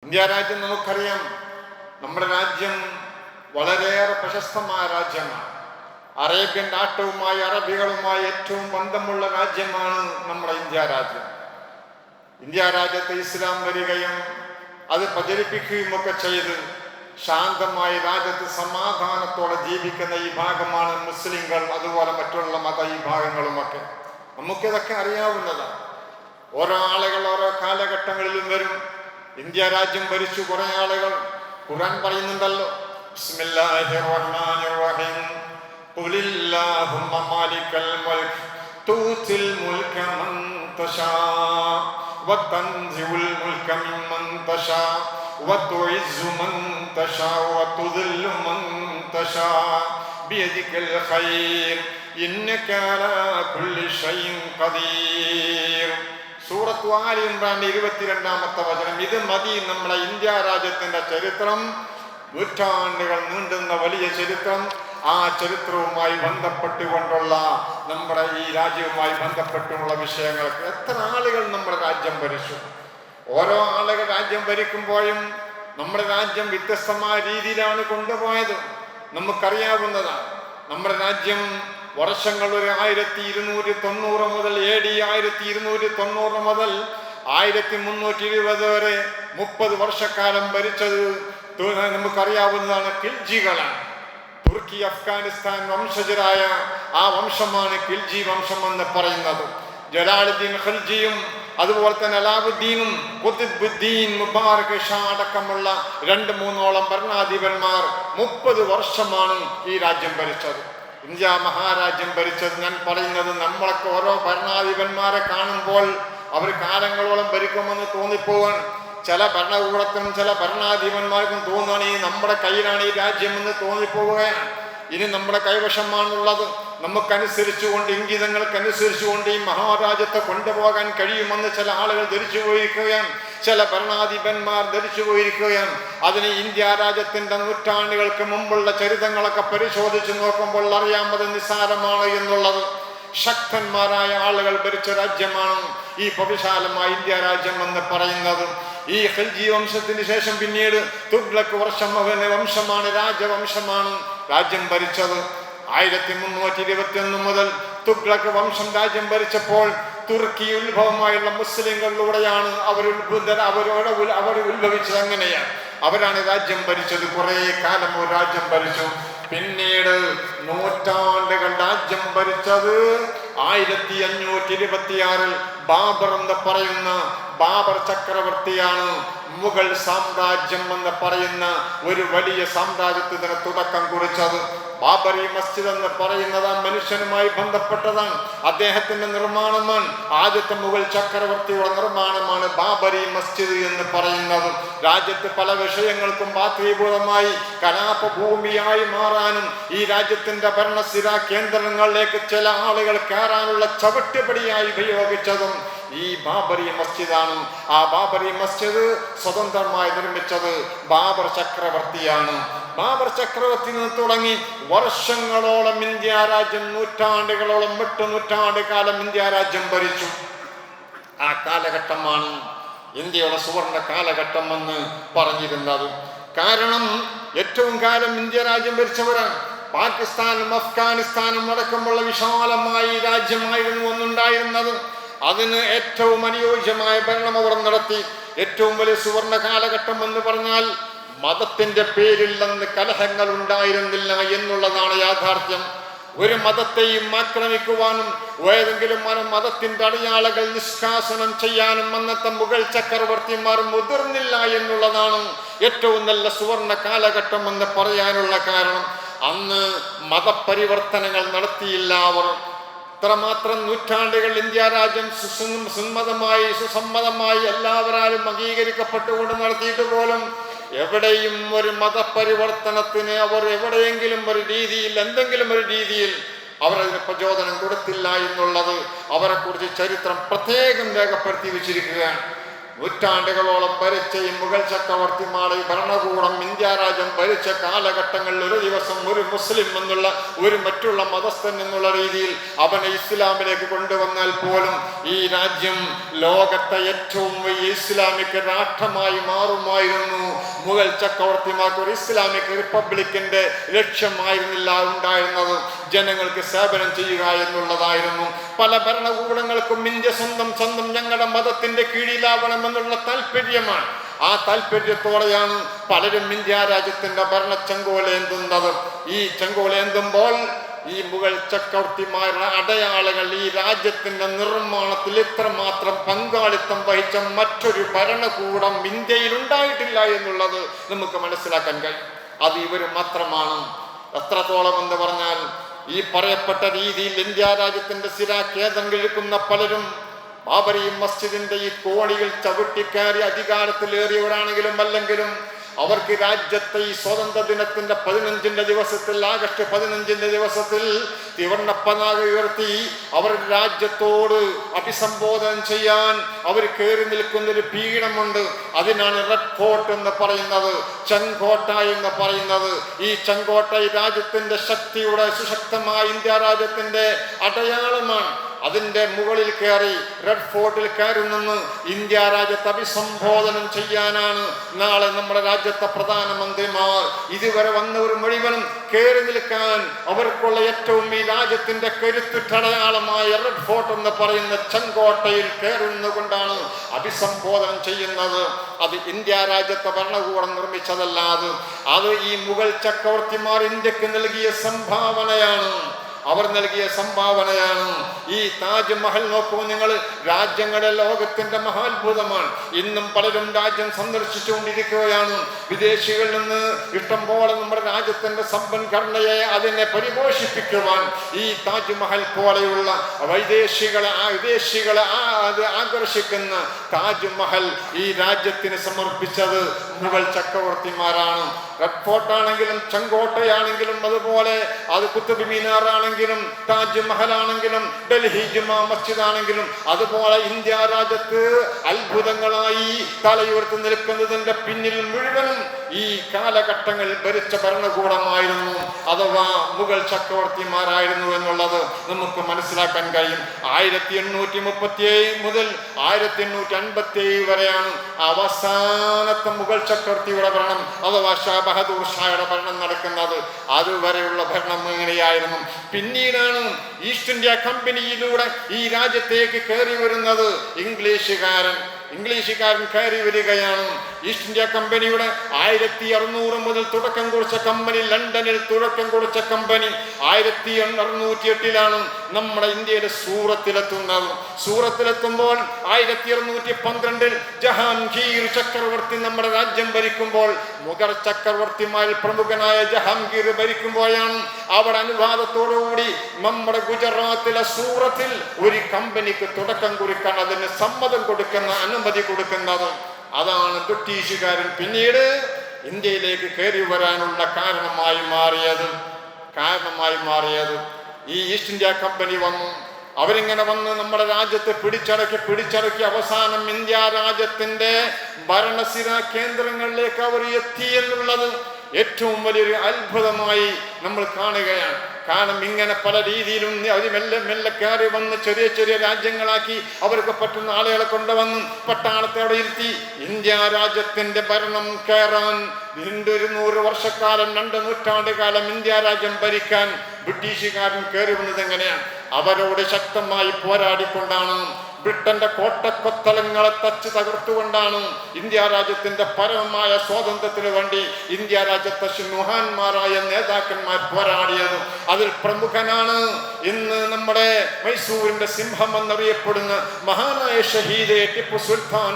India രാജ്യം നമുക്കറിയാം. നമ്മുടെ രാജ്യം വളരെയേറെ പ്രശസ്തമായ രാജ്യമാണ്. അറേബ്യൻ നാട്ടവുമായി അറബികളുമായി ഏറ്റവും ബന്ധമുള്ള രാജ്യമാണ് നമ്മുടെ ഇന്ത്യ രാജ്യം. ഇന്ത്യ രാജ്യത്ത് ഇസ്ലാം വരികയും അത് പ്രചരിപ്പിക്കുകയും ഒക്കെ ചെയ്ത് ശാന്തമായി രാജ്യത്ത് സമാധാനത്തോടെ ജീവിക്കുന്ന ഈ ഭാഗമാണ് മുസ്ലിങ്ങൾ, അതുപോലെ മറ്റുള്ള മതവിഭാഗങ്ങളുമൊക്കെ. നമുക്കിതൊക്കെ അറിയാവുന്നതാണ്. ഓരോ ആളുകൾ ഓരോ കാലഘട്ടങ്ങളിലും വരും. ഇന്ത്യ രാജ്യം ഭരിച്ചു കുറെ ആളുകൾ. ഖുർആൻ പറയുന്നുണ്ടല്ലോ, ബിസ്മില്ലാഹിർ റഹ്മാനിർ റഹീം, ഖുലില്ലാഹുമ്മ മാലിക്കൽ മുൽക് തൂതിൽ മുൽക മൻ തശാ വതൻസിഉൽ മുൽക മിമ്മൻ തശാ വതുഇസ്സു മൻ തശാ വതുദില്ലു മൻ തശാ ബിയദികൽ ഖൈർ ഇന്നക അലാ കുല്ലി ഷൈഇൻ ഖദീർ. സൂറത്ത് ആലി ഇംറാന്റെ 22-ാമത്തെ വചനം. ഇത് മതി നമ്മുടെ ഇന്ത്യ രാജ്യത്തിന്റെ ചരിത്രം. നൂറ്റാണ്ടുകൾ നീണ്ടുന്ന വലിയ ചരിത്രം. ആ ചരിത്രവുമായി ബന്ധപ്പെട്ടുകൊണ്ടുള്ള നമ്മുടെ ഈ രാജ്യവുമായി ബന്ധപ്പെട്ടുള്ള വിഷയങ്ങൾക്ക് എത്ര ആളുകൾ നമ്മുടെ രാജ്യം ഭരിച്ചു. ഓരോ ആളുകൾ രാജ്യം ഭരിക്കുമ്പോഴും നമ്മുടെ രാജ്യം വ്യത്യസ്തമായ രീതിയിലാണ് കൊണ്ടുപോയത്. നമുക്കറിയാവുന്നതാണ്. നമ്മുടെ രാജ്യം വർഷങ്ങൾ ഒരു 1290 മുതൽ AD 1290 മുതൽ 1320 വരെ 30 വർഷക്കാലം ഭരിച്ചത് നമുക്കറിയാവുന്നതാണ് ഖിൽജികളാണ്. തുർക്കി അഫ്ഗാനിസ്ഥാൻ വംശജരായ ആ വംശമാണ് ഖിൽജി വംശം എന്ന് പറയുന്നത്. ജലാലുദ്ദീൻ ഖിൽജിയും അതുപോലെ തന്നെ അലാവുദ്ദീനും ഖുത്ബുദ്ദീൻ മുബാറക് ഷാ അടക്കമുള്ള 2-3 ഭരണാധിപന്മാർ 30 വർഷമാണ് ഈ രാജ്യം ഭരിച്ചത്. ഇന്ത്യ മഹാരാജ്യം ഭരിച്ചത്. ഞാൻ പറയുന്നത്, നമ്മളൊക്കെ ഓരോ ഭരണാധിപന്മാരെ കാണുമ്പോൾ അവർ കാലങ്ങളോളം ഭരിക്കുമെന്ന് തോന്നിപ്പോവാൻ ചില ഭരണകൂടത്തിനും ചില ഭരണാധിപന്മാർക്കും തോന്നുകയാണ് ഈ നമ്മുടെ കയ്യിലാണ് ഈ രാജ്യമെന്ന് തോന്നിപ്പോവുകയാണ്. ഇനി നമ്മുടെ കൈവശമാണുള്ളത്. നമുക്കനുസരിച്ചുകൊണ്ട്, ഇംഗിതങ്ങൾക്കനുസരിച്ചുകൊണ്ട് ഈ മഹാരാജ്യത്തെ കൊണ്ടുപോകാൻ കഴിയുമെന്ന് ചില ആളുകൾ ധരിച്ചു പോയിരിക്കുകയാണ്. ചില ഭരണാധിപന്മാർ ധരിച്ചു പോയിരിക്കുകയാണ്. അതിന് ഇന്ത്യ രാജ്യത്തിന്റെ നൂറ്റാണ്ടുകൾക്ക് മുമ്പുള്ള ചരിത്രങ്ങളൊക്കെ പരിശോധിച്ച് നോക്കുമ്പോൾ അറിയാം അത് നിസ്സാരമാണ് എന്നുള്ളത്. ശക്തന്മാരായ ആളുകൾ ഭരിച്ച രാജ്യമാണ് ഈ പ്രവിശാലമായ ഇന്ത്യ രാജ്യം എന്ന് പറയുന്നത്. ഈ ഖിൽജി വംശത്തിന് ശേഷം പിന്നീട് തുഗ്ലക് വംശമാണ്, രാജവംശമാണ് രാജ്യം ഭരിച്ചത്. 1321 മുതൽ തുഗ്ലക് വംശം രാജ്യം ഭരിച്ചപ്പോൾ തുർക്കി ഉത്ഭവമായുള്ള മുസ്ലിങ്ങളിലൂടെയാണ് അവർ ഉത്ഭവിച്ചത്. അങ്ങനെയാണ് അവരാണ് രാജ്യം ഭരിച്ചത്. കുറെ കാലം ഒരു രാജ്യം ഭരിച്ചു. പിന്നീട് നൂറ്റാണ്ടുകൾ രാജ്യം ഭരിച്ചത് 1526 ബാബർ എന്ന് പറയുന്ന ബാബർ ചക്രവർത്തിയാണ്. മുഗൾ സാമ്രാജ്യം എന്ന് പറയുന്ന ഒരു വലിയ സാമ്രാജ്യത്തിന് തുടക്കം കുറിച്ചത്. ബാബറി മസ്ജിദ് എന്ന് പറയുന്നത് മനുഷ്യനുമായി ബന്ധപ്പെട്ടതാണ്. അദ്ദേഹത്തിന്റെ നിർമ്മാണമാണ്. ആദ്യത്തെ മുഗൾ ചക്രവർത്തിയുടെ നിർമ്മാണമാണ് ബാബറി മസ്ജിദ് എന്ന് പറയുന്നത്. രാജ്യത്ത് പല വിഷയങ്ങൾക്കും പാത്രീഭൂതമായി കലാപഭൂമിയായി മാറാനും ഈ രാജ്യത്തിന്റെ ഭരണസ്ഥിര കേന്ദ്രങ്ങളിലേക്ക് ചില ആളുകൾ കയറാനുള്ള ചവിട്ടുപടിയായി ഉപയോഗിച്ചതും ഈ ബാബറി മസ്ജിദാണ്. ആ ബാബറി മസ്ജിദ് സ്വതന്ത്രമായി നിർമ്മിച്ചത് ബാബർ ചക്രവർത്തിയാണ്. ബാബർ ചക്രവർത്തി നിന്ന് തുടങ്ങി വർഷങ്ങളോളം ഇന്ത്യ രാജ്യം, നൂറ്റാണ്ടുകളോളം 8 നൂറ്റാണ്ട് കാലം ഇന്ത്യ രാജ്യം ഭരിച്ചു. ആ കാലഘട്ടമാണ് ഇന്ത്യയുടെ സുവർണ കാലഘട്ടം എന്ന് പറഞ്ഞിരുന്നത്. കാരണം ഏറ്റവും കാലം ഇന്ത്യ രാജ്യം ഭരിച്ചവരാണ്. പാകിസ്ഥാനും അഫ്ഗാനിസ്ഥാനും അടക്കമുള്ള വിശാലമായ രാജ്യമായിരുന്നു ഒന്നുണ്ടായിരുന്നത്. അതിന് ഏറ്റവും അനുയോജ്യമായ ഭരണം അവർ നടത്തി. ഏറ്റവും വലിയ സുവർണ കാലഘട്ടം എന്ന് പറഞ്ഞാൽ മതത്തിന്റെ പേരിൽ നിന്ന് കലഹങ്ങൾ ഉണ്ടായിരുന്നില്ല എന്നുള്ളതാണ് യാഥാർത്ഥ്യം. ഒരു മതത്തെയും ആക്രമിക്കുവാനും ഏതെങ്കിലും മതത്തിന്റെ അടയാളങ്ങൾ നിഷ്കാസനം ചെയ്യാനും അന്നത്തെ മുഗൾ ചക്രവർത്തിമാർ മുതിർന്നില്ല എന്നുള്ളതാണ് ഏറ്റവും നല്ല സുവർണ കാലഘട്ടം എന്ന് പറയാനുള്ള കാരണം. അന്ന് മതപരിവർത്തനങ്ങൾ നടത്തിയില്ല അവർ. ഇത്രമാത്രം നൂറ്റാണ്ടുകൾ ഇന്ത്യ രാജ്യം സുസമ്മതമായി എല്ലാവരാലും അംഗീകരിക്കപ്പെട്ടുകൊണ്ട് നടത്തിയിട്ട് പോലും എവിടെയും ഒരു മതപരിവർത്തനത്തിന് അവർ എവിടെയെങ്കിലും ഒരു രീതിയിൽ, എന്തെങ്കിലും ഒരു രീതിയിൽ അവരതിന് പ്രചോദനം കൊടുത്തില്ല എന്നുള്ളത് അവരെ കുറിച്ച് ചരിത്രം പ്രത്യേകം രേഖപ്പെടുത്തി വെച്ചിരിക്കുകയാണ്. നൂറ്റാണ്ടുകളോളം ഭരിച്ച ഈ മുഗൾ ചക്രവർത്തിമാരുടെ ഭരണകൂടം ഇന്ത്യ രാജ്യം ഭരിച്ച കാലഘട്ടങ്ങളിൽ ഒരു ദിവസം ഒരു മുസ്ലിം എന്നുള്ള ഒരു മറ്റുള്ള മതസ്ഥൻ എന്നുള്ള രീതിയിൽ അവനെ ഇസ്ലാമിലേക്ക് കൊണ്ടുവന്നാൽ പോലും ഈ രാജ്യം ലോകത്തെ ഏറ്റവും വലിയ ഇസ്ലാമിക് രാഷ്ട്രമായി മാറുമായിരുന്നു. മുഗൾ ചക്രവർത്തിമാർക്ക് ഒരു ഇസ്ലാമിക് റിപ്പബ്ലിക്കിന്റെ ലക്ഷ്യമായിരുന്നില്ല ഉണ്ടായിരുന്നത്, ജനങ്ങൾക്ക് സേവനം ചെയ്യുക എന്നുള്ളതായിരുന്നു. പല ഭരണകൂടങ്ങൾക്കും ഇന്ത്യ സ്വന്തം ഞങ്ങളുടെ മതത്തിന്റെ കീഴിലാവണമെന്നുള്ള താല്പര്യമാണ്. ആ താല്പര്യത്തോടെയാണ് പലരും ഇന്ത്യ രാജ്യത്തിന്റെ ഭരണ ചെങ്കോലേന്തുന്നത്. ഈ ചെങ്കോലേന്തുമ്പോൾ ഈ മുഗൾ ചക്രവർത്തിമാരുടെ അടയാളങ്ങൾ ഈ രാജ്യത്തിന്റെ നിർമ്മാണത്തിൽ ഇത്രമാത്രം പങ്കാളിത്തം വഹിച്ച മറ്റൊരു ഭരണകൂടം ഇന്ത്യയിൽ ഉണ്ടായിട്ടില്ല എന്നുള്ളത് നമുക്ക് മനസ്സിലാക്കാൻ കഴിയും. അത് ഇവർ മാത്രമാണ്. എത്രത്തോളം എന്ന് പറഞ്ഞാൽ ഈ പറയപ്പെട്ട രീതിയിൽ ഇന്ത്യ രാജ്യത്തിന്റെ സ്ഥിരാഖേദം കിഴക്കുന്ന പലരും ബാബരി മസ്ജിദിന്റെ ഈ കോണികൾ ചവിട്ടിക്കയറി അധികാരത്തിലേറിയവരാണെങ്കിലും അല്ലെങ്കിലും അവർക്ക് രാജ്യത്തെ ഈ സ്വാതന്ത്ര്യ ദിനത്തിന്റെ 15-ന്റെ ദിവസത്തിൽ, ആഗസ്റ്റ് 15-ന്റെ ദിവസത്തിൽ ത്രിവർണ്ണ പതാക ഉയർത്തി അവർ രാജ്യത്തോട് അഭിസംബോധന ചെയ്യാൻ അവർ കയറി നിൽക്കുന്നൊരു പീഠമുണ്ട്. അതിനാണ് റെഡ് ഫോർട്ട് എന്ന് പറയുന്നത്, ചെങ്കോട്ട എന്ന് പറയുന്നത്. ഈ ചെങ്കോട്ട ഈ രാജ്യത്തിന്റെ ശക്തിയുടെ സുശക്തമായ ഇന്ത്യ രാജ്യത്തിന്റെ അടയാളമാണ്. അതിന്റെ മുകളിൽ കയറി റെഡ് ഫോർട്ടിൽ കയറി നിന്ന് ഇന്ത്യ രാജ്യത്തെ അഭിസംബോധനം ചെയ്യാനാണ് നാളെ നമ്മുടെ രാജ്യത്തെ പ്രധാനമന്ത്രിമാർ ഇതുവരെ വന്നവർ മുഴുവനും കയറി നിൽക്കാൻ അവർക്കുള്ള ഏറ്റവും ഈ രാജ്യത്തിന്റെ കരുത്തുറ്റടയാളമായ റെഡ് ഫോർട്ട് എന്ന് പറയുന്ന ചെങ്കോട്ടയിൽ കയറി നിന്നുകൊണ്ടാണ് അഭിസംബോധനം ചെയ്യുന്നത്. അത് ഇന്ത്യ രാജ്യത്തെ ഭരണകൂടം നിർമ്മിച്ചതല്ലാതെ അത് ഈ മുഗൾ ചക്രവർത്തിമാർ ഇന്ത്യക്ക് നൽകിയ സംഭാവനയാണ്. അവർ നൽകിയ സംഭാവനയാണ്. ഈ താജ്മഹൽ നോക്കൂ നിങ്ങൾ, രാജ്യങ്ങളുടെ ലോകത്തിന്റെ മഹാത്ഭുതമാണ്. ഇന്നും പലരും രാജ്യം സന്ദർശിച്ചുകൊണ്ടിരിക്കുകയാണ്. വിദേശികളിൽ നിന്ന് ഇഷ്ടം പോലെ നമ്മുടെ രാജ്യത്തിന്റെ സമ്പൻഘടനയെ അതിനെ പരിപോഷിപ്പിക്കുവാൻ ഈ താജ്മഹൽ പോലെയുള്ള വിദേശികളെ ആകർഷിക്കുന്ന താജ്മഹൽ ഈ രാജ്യത്തിന് സമർപ്പിച്ചത് മുഗൾ ചക്രവർത്തിമാരാണ്. റെഡ് ഫോർട്ട് ആണെങ്കിലും ചെങ്കോട്ടയാണെങ്കിലും അതുപോലെ അത് കുത്തബ് മിനാർ ആണെങ്കിലും താജ്മഹൽ ആണെങ്കിലും ഡൽഹി ജുമാ മസ്ജിദ് ആണെങ്കിലും അതുപോലെ ഇന്ത്യ രാജ്യത്ത് അത്ഭുതങ്ങളായി തലയുയർത്തി നിൽക്കുന്നതിന്റെ പിന്നിൽ മുഴുവനും ഈ കാലഘട്ടങ്ങൾ ഭരിച്ച ഭരണകൂടമായിരുന്നു, അഥവാ മുഗൾ ചക്രവർത്തിമാരായിരുന്നു എന്നുള്ളത് നമുക്ക് മനസ്സിലാക്കാൻ കഴിയും. 1837 മുതൽ 1857 വരെയാണ് അവസാനത്തെ മുഗൾ ചക്രവർത്തിയുടെ ഭരണം, അഥവാ ഷാ ബഹദൂർ ഷായുടെ ഭരണം നടക്കുന്നത്. അതുവരെയുള്ള ഭരണം എങ്ങനെയായിരുന്നു? പിന്നീടാണ് ഈസ്റ്റ് ഇന്ത്യ കമ്പനിയിലൂടെ ഈ രാജ്യത്തേക്ക് കയറി വരുന്നത്. ഇംഗ്ലീഷുകാരൻ കയറി വരികയാണ്. ഈസ്റ്റ് ഇന്ത്യ കമ്പനിയുടെ 1600 മുതൽ തുടക്കം കുറിച്ച കമ്പനി, ലണ്ടനിൽ തുടക്കം കുറിച്ച കമ്പനി 1608 നമ്മുടെ ഇന്ത്യയുടെ സൂറത്തിലെത്തുന്നത്. സൂറത്തിലെത്തുമ്പോൾ 1612 ജഹാംഗീർ ചക്രവർത്തി നമ്മുടെ രാജ്യം ഭരിക്കുമ്പോൾ, മുഗൾ ചക്രവർത്തിമാരിൽ പ്രമുഖനായ ജഹാംഗീർ ഭരിക്കുമ്പോഴാണ് അവിടെ അനുവാദത്തോടുകൂടി നമ്മുടെ ഗുജറാത്തിലെ സൂറത്തിൽ ഒരു കമ്പനിക്ക് തുടക്കം കുറിക്കാൻ അതിന് സമ്മതം കൊടുക്കുന്ന, അനുമതി കൊടുക്കുന്നത്. അതാണ് ബ്രിട്ടീഷുകാരൻ പിന്നീട് ഇന്ത്യയിലേക്ക് കയറി വരാനുള്ള കാരണമായി മാറിയത്. ഈ ഈസ്റ്റ് ഇന്ത്യ കമ്പനി വന്നു. അവരിങ്ങനെ വന്ന് നമ്മുടെ രാജ്യത്തെ പിടിച്ചടക്കി അവസാനം ഇന്ത്യ രാജ്യത്തിന്റെ ഭരണസിരാ കേന്ദ്രങ്ങളിലേക്ക് അവർ എത്തി എന്നുള്ളത് ഏറ്റവും വലിയൊരു അത്ഭുതമായി നമ്മൾ കാണുകയാണ്. കാരണം ഇങ്ങനെ പല രീതിയിലും അവർ മെല്ലെ കയറി വന്ന് ചെറിയ രാജ്യങ്ങളാക്കി അവർക്ക് പറ്റുന്ന ആളുകളെ കൊണ്ടുവന്ന് പട്ടാളത്തെ അവിടെ ഇരുത്തി ഇന്ത്യ രാജ്യത്തിന്റെ ഭരണം കയറാൻ 200 വർഷക്കാലം, 2 നൂറ്റാണ്ട് കാലം ഇന്ത്യ രാജ്യം ഭരിക്കാൻ ബ്രിട്ടീഷുകാരൻ കയറി വന്നത് എങ്ങനെയാണ്? അവരോട് ശക്തമായി പോരാടിക്കൊണ്ടാണ്, ബ്രിട്ടന്റെ കോട്ടക്കൊത്തലങ്ങളെ തകർത്തുകൊണ്ടാണ് ഇന്ത്യ രാജ്യത്തിന്റെ പരമമായ സ്വാതന്ത്ര്യത്തിന് വേണ്ടി ഇന്ത്യ രാജ്യത്തെ മഹാന്മാരായ നേതാക്കന്മാർ പോരാടിയത്. അതിൽ പ്രമുഖനാണ് ഇന്ന് നമ്മുടെ മൈസൂരിന്റെ സിംഹം എന്നറിയപ്പെടുന്ന മഹാനായ ഷഹീദ് ടിപ്പു സുൽത്താൻ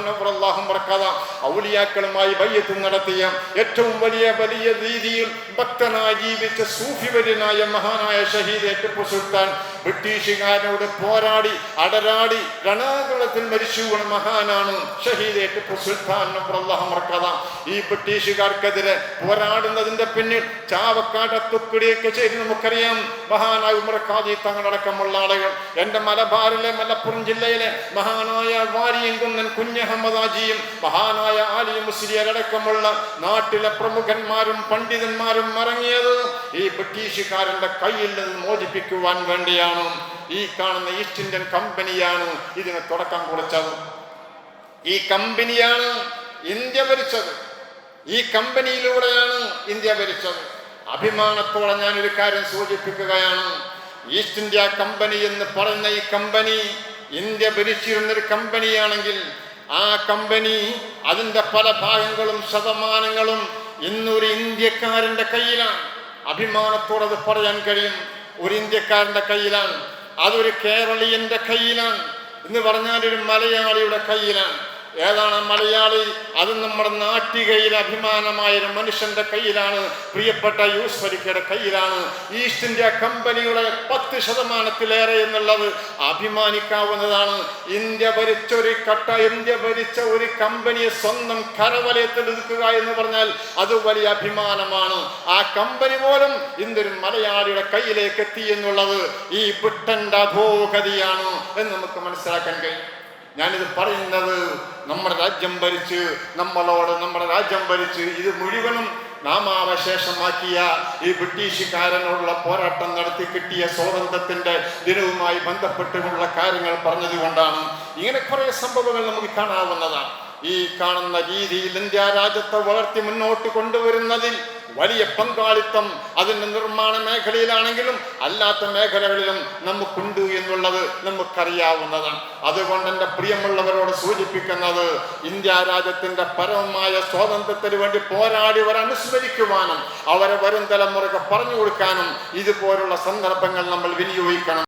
ഔലിയാക്കളുമായി ബയ്യത്ത് നടത്തിയ ഏറ്റവും വലിയ രീതിയിൽ ഭക്തനായി ജീവിച്ച സൂഫിവര്യനായ മഹാനായ ഷഹീദ് ടിപ്പു സുൽത്താൻ ബ്രിട്ടീഷുകാരനോട് പോരാടി അടരാടി രണാകുളത്തിൽ മരിച്ചു വീണ മഹാനാണ് ഷഹീദ് ടിപ്പു സുൽത്താൻ കഥ. ഈ ബ്രിട്ടീഷുകാർക്കെതിരെ പോരാടുന്നതിന്റെ പിന്നിൽ ചാവക്കാട് തുക്കിടിയൊക്കെ ചെയ്ത് നമുക്കറിയാം. മഹാനായ ഉമർ ഖാജി തങ്ങളടക്കമുള്ള ആളുകൾ, എന്റെ മലബാറിലെ മലപ്പുറം ജില്ലയിലെ മഹാനായ വാരിയംകുന്നൻ കുഞ്ഞഹമ്മദാജിയും മഹാനായ ആലി മുസ്ലിയാർ അടക്കമുള്ള നാട്ടിലെ പ്രമുഖന്മാരും പണ്ഡിതന്മാരും ഇറങ്ങിയത് ഈ ബ്രിട്ടീഷുകാരന്റെ കയ്യിൽ നിന്ന് മോചിപ്പിക്കുവാൻ വേണ്ടിയാണ്. ഈ കാണുന്ന ഈസ്റ്റ് ഇന്ത്യൻ കമ്പനിയാണ് ഇതിന് തുടക്കം കുറിച്ചത്. ഈ കമ്പനിയാണ് ഇന്ത്യ ഭരിച്ചത്. ഈ കമ്പനിയിലൂടെയാണ് ഇന്ത്യ ഭരിച്ചത്. അഭിമാനത്തോടെ ഞാനൊരു കാര്യം സൂചിപ്പിക്കുകയാണ്. ഈസ്റ്റ് ഇന്ത്യ കമ്പനി എന്ന് പറയുന്ന ഈ കമ്പനി ഇന്ത്യ ഭരിച്ചിരുന്നൊരു കമ്പനിയാണെങ്കിൽ ആ കമ്പനി അതിൻ്റെ പല ഭാഗങ്ങളും ശതമാനങ്ങളും ഇന്നൊരു ഇന്ത്യക്കാരൻ്റെ കയ്യിലാണ്. അഭിമാനത്തോടെ അത് പറയാൻ കഴിയും. ഒരു ഇന്ത്യക്കാരൻ്റെ കയ്യിലാണ്, അതൊരു കേരളീയന്റെ കയ്യിലാണ് എന്ന് പറഞ്ഞാൽ ഒരു മലയാളിയുടെ കയ്യിലാണ്. ഏതാണ് മലയാളി? അത് നമ്മുടെ നാട്ടികയിലെ അഭിമാനമായൊരു മനുഷ്യന്റെ കയ്യിലാണ്. പ്രിയപ്പെട്ട യൂസഫ് അലിയുടെ കയ്യിലാണ്. ഈസ്റ്റ് ഇന്ത്യ കമ്പനിയുടെ 10% എന്നുള്ളത് അഭിമാനിക്കാവുന്നതാണ്. ഇന്ത്യ ഭരിച്ച ഒരു കമ്പനിയെ സ്വന്തം കരവലയത്തിൽ ഒതുക്കുക എന്ന് പറഞ്ഞാൽ അത് വലിയ അഭിമാനമാണ്. ആ കമ്പനി പോലും ഇന്നൊരു മലയാളിയുടെ കയ്യിലേക്ക് എത്തി എന്നുള്ളത് ഈ ബ്രിട്ടന്റെ അധോഗതിയാണ് എന്ന് നമുക്ക് മനസ്സിലാക്കാൻ കഴിയും. ഞാനിത് പറയുന്നത് നമ്മുടെ രാജ്യം ഭരിച്ച് നമ്മുടെ രാജ്യം ഭരിച്ച് ഇത് മുഴുവനും നാമാവശേഷമാക്കിയ ഈ ബ്രിട്ടീഷുകാരനോടുള്ള പോരാട്ടം നടത്തി കിട്ടിയ സ്വാതന്ത്ര്യത്തിന്റെ ദിനവുമായി ബന്ധപ്പെട്ടുള്ള കാര്യങ്ങൾ പറഞ്ഞതുകൊണ്ടാണ്. ഇങ്ങനെ കുറെ സംഭവങ്ങൾ നമുക്ക് കാണാവുന്നതാണ്. ഈ കാണുന്ന രീതിയിൽ ഇന്ത്യ രാജ്യത്തെ വളർത്തി മുന്നോട്ട് കൊണ്ടുവരുന്നതിൽ വലിയ പങ്കാളിത്തം അതിൻ്റെ നിർമ്മാണ മേഖലയിലാണെങ്കിലും അല്ലാത്ത മേഖലകളിലും നമുക്കുണ്ട് എന്നുള്ളത് നമുക്കറിയാവുന്നതാണ്. അതുകൊണ്ട് എൻ്റെ പ്രിയമുള്ളവരോട് സൂചിപ്പിക്കുന്നത്, ഇന്ത്യ രാജ്യത്തിൻ്റെ പരമമായ സ്വാതന്ത്ര്യത്തിന് വേണ്ടി പോരാടിയവരെ അനുസ്മരിക്കുവാനും അവരെ വരും തലമുറയ്ക്ക് പറഞ്ഞു കൊടുക്കാനും ഇതുപോലുള്ള സന്ദർഭങ്ങൾ നമ്മൾ വിനിയോഗിക്കണം.